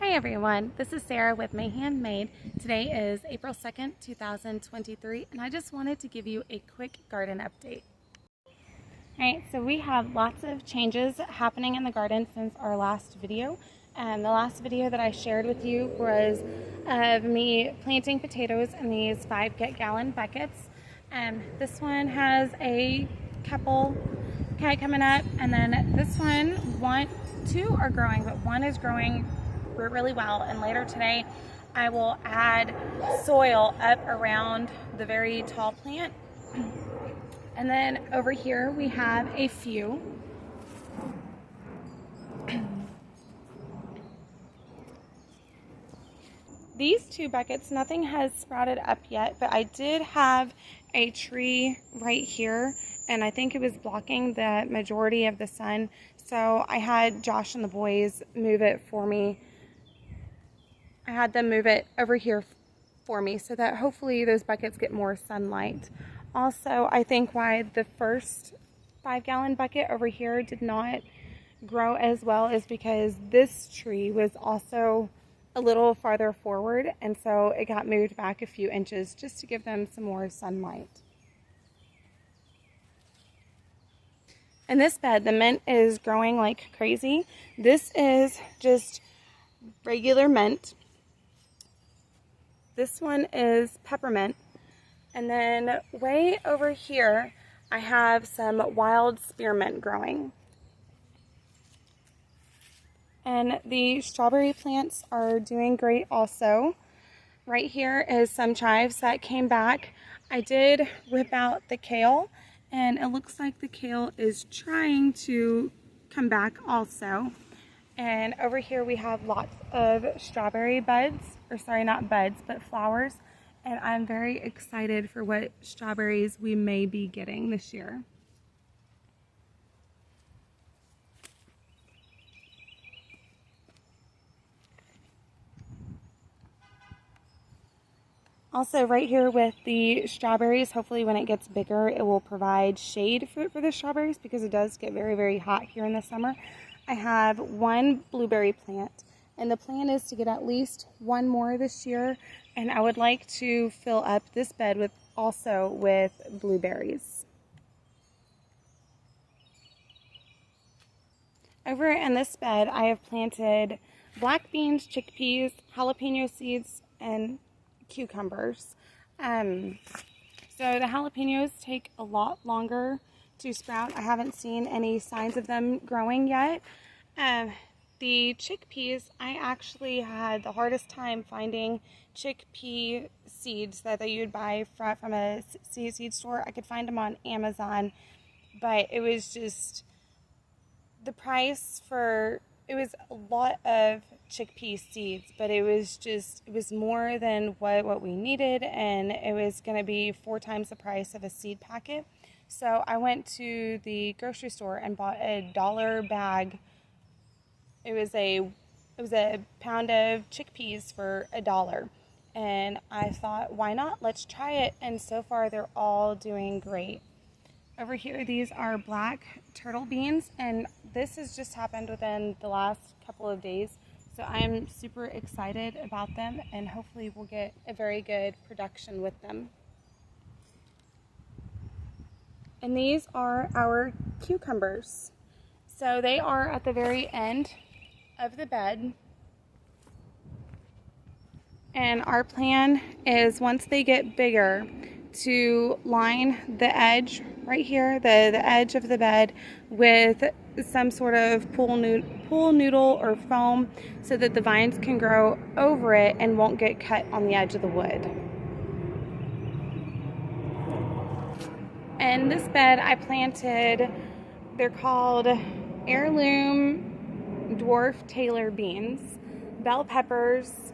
Hi everyone, this is Sarah with May Handmade. Today is April 2nd, 2023, and I just wanted to give you a quick garden update. Alright, so we have lots of changes happening in the garden since our last video. The last video that I shared with you was of me planting potatoes in these 5-gallon buckets. This one has a couple coming up, and then this two are growing, but one is growing really well, and later today I will add soil up around the very tall plant. And then over here we have a few. These two buckets, nothing has sprouted up yet, but I did have a tree right here, and I think it was blocking the majority of the sun, so I had Josh and the boys move it for me. I had them move it over here for me so that hopefully those buckets get more sunlight. Also, I think why the first 5-gallon bucket over here did not grow as well is because this tree was also a little farther forward, and so it got moved back a few inches just to give them some more sunlight. In this bed, the mint is growing like crazy. This is just regular mint. This one is peppermint. And then way over here, I have some wild spearmint growing. And the strawberry plants are doing great also. Right here is some chives that came back. I did rip out the kale, and it looks like the kale is trying to come back also. And over here we have lots of strawberry buds, or sorry, not buds, but flowers. And I'm very excited for what strawberries we may be getting this year. Also right here with the strawberries, hopefully when it gets bigger it will provide shade for the strawberries, because it does get very, very hot here in the summer. I have one blueberry plant, and the plan is to get at least one more this year, and I would like to fill up this bed with blueberries. Over in this bed I have planted black beans, chickpeas, jalapeno seeds, and cucumbers. So the jalapenos take a lot longer to sprout. I haven't seen any signs of them growing yet. The chickpeas, I actually had the hardest time finding chickpea seeds that you would buy from a seed store. I could find them on Amazon, but it was just the price for, it was a lot of chickpea seeds, but it was more than what we needed, and it was going to be 4 times the price of a seed packet. So I went to the grocery store and bought a $1 bag. It was a pound of chickpeas for $1, and I thought, why not? Let's try it. And so far they're all doing great. Over here, these are black turtle beans, and this has just happened within the last couple of days. So I'm super excited about them, and hopefully we'll get a very good production with them. And these are our cucumbers. So they are at the very end of the bed. And our plan is, once they get bigger, to line the edge right here, the edge of the bed, with some sort of pool noodle or foam, so that the vines can grow over it and won't get cut on the edge of the wood. And this bed I planted, they're called heirloom dwarf Taylor beans, bell peppers,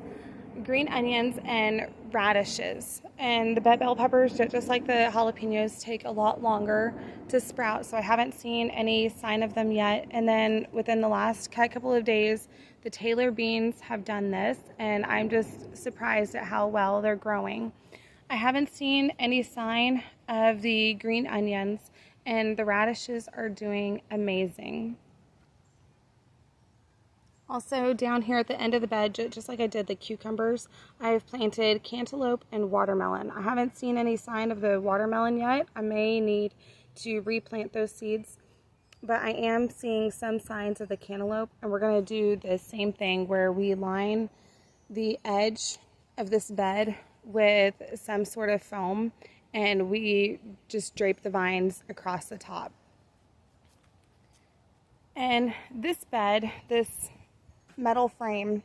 green onions, and radishes. And the bell peppers, just like the jalapenos, take a lot longer to sprout, so I haven't seen any sign of them yet. And then within the last couple of days, the Taylor beans have done this, and I'm just surprised at how well they're growing. I haven't seen any sign of the green onions, and the radishes are doing amazing. Also down here at the end of the bed, just like I did the cucumbers, I've planted cantaloupe and watermelon. I haven't seen any sign of the watermelon yet. I may need to replant those seeds, but I am seeing some signs of the cantaloupe, and we're going to do the same thing where we line the edge of this bed with some sort of foam, and we just drape the vines across the top. And this bed, this metal frame,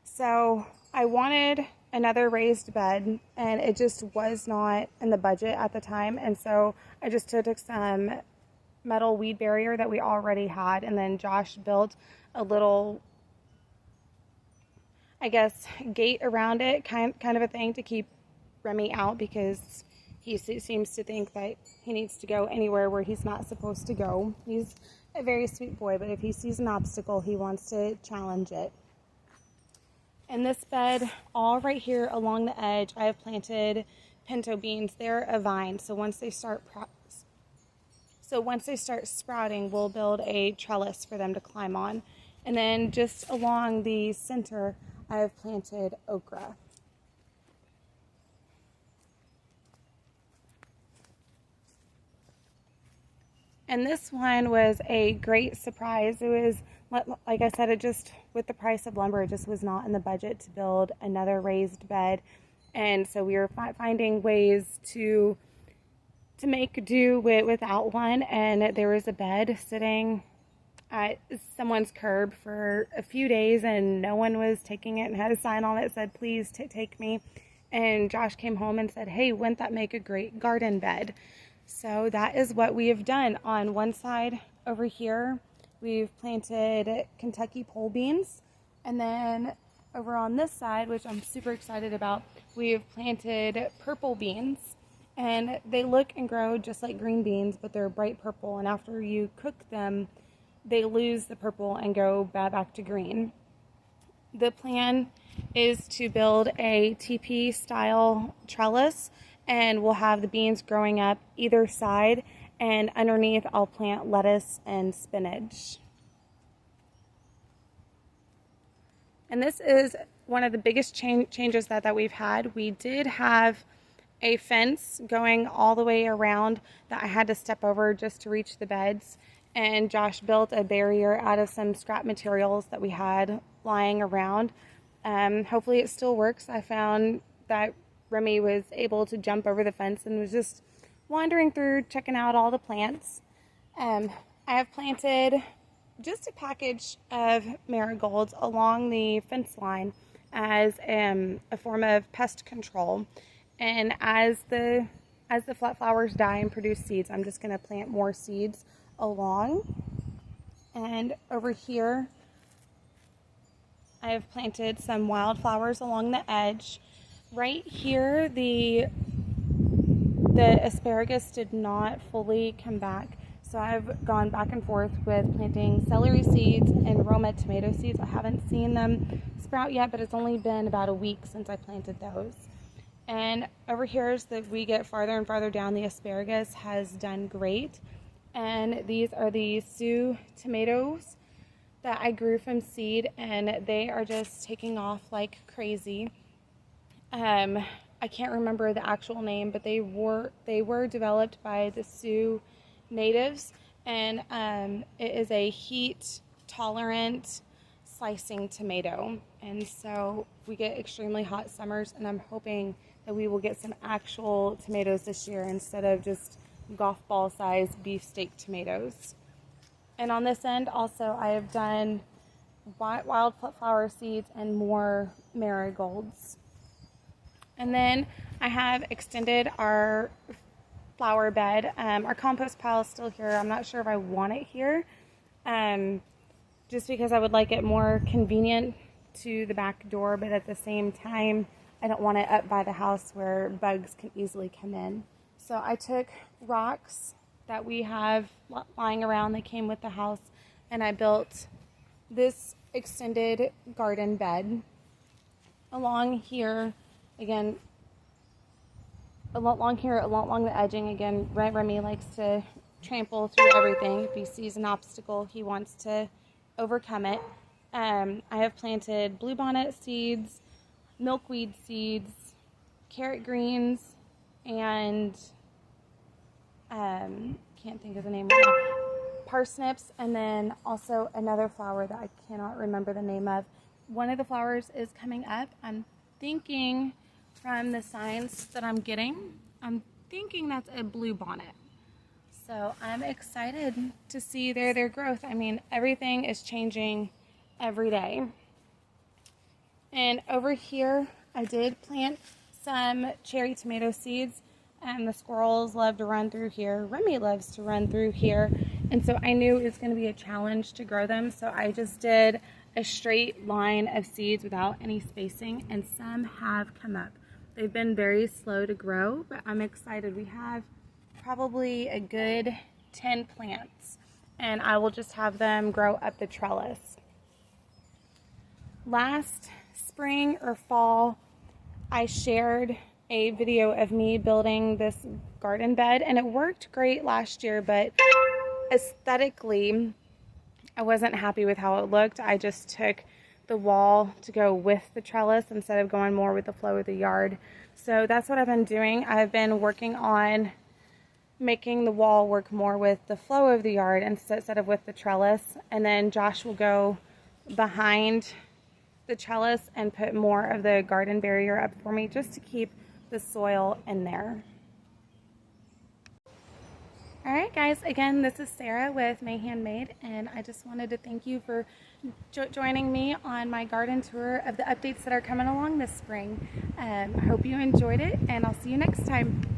so I wanted another raised bed, and it just was not in the budget at the time, and so I just took some metal weed barrier that we already had, and then Josh built a little, I guess, gate around it, kind of a thing to keep Remy out, because he seems to think that he needs to go anywhere where he's not supposed to go. He's a very sweet boy, but if he sees an obstacle, he wants to challenge it. In this bed, all right here along the edge, I have planted pinto beans. They're a vine, so once they start sprouting, we'll build a trellis for them to climb on. And then just along the center, I have planted okra. And this one was a great surprise. It was, like I said, with the price of lumber, it just was not in the budget to build another raised bed. And so we were finding ways to make do without one. And there was a bed sitting at someone's curb for a few days, and no one was taking it, and had a sign on it that said, "Please take me." And Josh came home and said, "Hey, wouldn't that make a great garden bed?" So that is what we have done. On one side over here, we've planted Kentucky pole beans. And then over on this side, which I'm super excited about, we've planted purple beans. And they look and grow just like green beans, but they're bright purple. And after you cook them, they lose the purple and go back to green. The plan is to build a TP style trellis, and we'll have the beans growing up either side, and underneath I'll plant lettuce and spinach. And this is one of the biggest changes that we've had. We did have a fence going all the way around that I had to step over just to reach the beds, and Josh built a barrier out of some scrap materials that we had lying around. Hopefully it still works. I found that Remy was able to jump over the fence and was just wandering through, checking out all the plants. I have planted just a package of marigolds along the fence line as a form of pest control. And as the flat flowers die and produce seeds, I'm just going to plant more seeds along. And over here, I have planted some wildflowers along the edge. Right here, the asparagus did not fully come back, so I've gone back and forth with planting celery seeds and Roma tomato seeds. I haven't seen them sprout yet, but it's only been about a week since I planted those. And over here, as we get farther and farther down, the asparagus has done great. And these are the Sioux tomatoes that I grew from seed, and they are just taking off like crazy. I can't remember the actual name, but they were developed by the Sioux natives, and it is a heat tolerant slicing tomato. And so we get extremely hot summers, and I'm hoping that we will get some actual tomatoes this year instead of just golf ball size beefsteak tomatoes. And on this end also, I have done wildflower seeds and more marigolds. And then I have extended our flower bed. Our compost pile is still here. I'm not sure if I want it here, just because I would like it more convenient to the back door, but at the same time, I don't want it up by the house where bugs can easily come in. So I took rocks that we have lying around that came with the house, and I built this extended garden bed along here. Again, along the edging. Again, Remy likes to trample through everything. If he sees an obstacle, he wants to overcome it. I have planted bluebonnet seeds, milkweed seeds, carrot greens, and can't think of the name right now, parsnips, and then also another flower that I cannot remember the name of. One of the flowers is coming up. I'm thinking from the signs that I'm getting, I'm thinking that's a bluebonnet. So I'm excited to see their growth. I mean, everything is changing every day. And over here, I did plant some cherry tomato seeds, and the squirrels love to run through here. Remy loves to run through here. And so I knew it was going to be a challenge to grow them. So I just did a straight line of seeds without any spacing, and some have come up. They've been very slow to grow, but I'm excited. We have probably a good 10 plants, and I will just have them grow up the trellis. Last spring or fall, I shared a video of me building this garden bed, and it worked great last year, but aesthetically, I wasn't happy with how it looked. I just took the wall to go with the trellis instead of going more with the flow of the yard. So that's what I've been doing. I've been working on making the wall work more with the flow of the yard instead of with the trellis. And then Josh will go behind the trellis and put more of the garden barrier up for me just to keep the soil in there. All right, guys, again, this is Sarah with May Handmade, and I just wanted to thank you for joining me on my garden tour of the updates that are coming along this spring. I hope you enjoyed it, and I'll see you next time.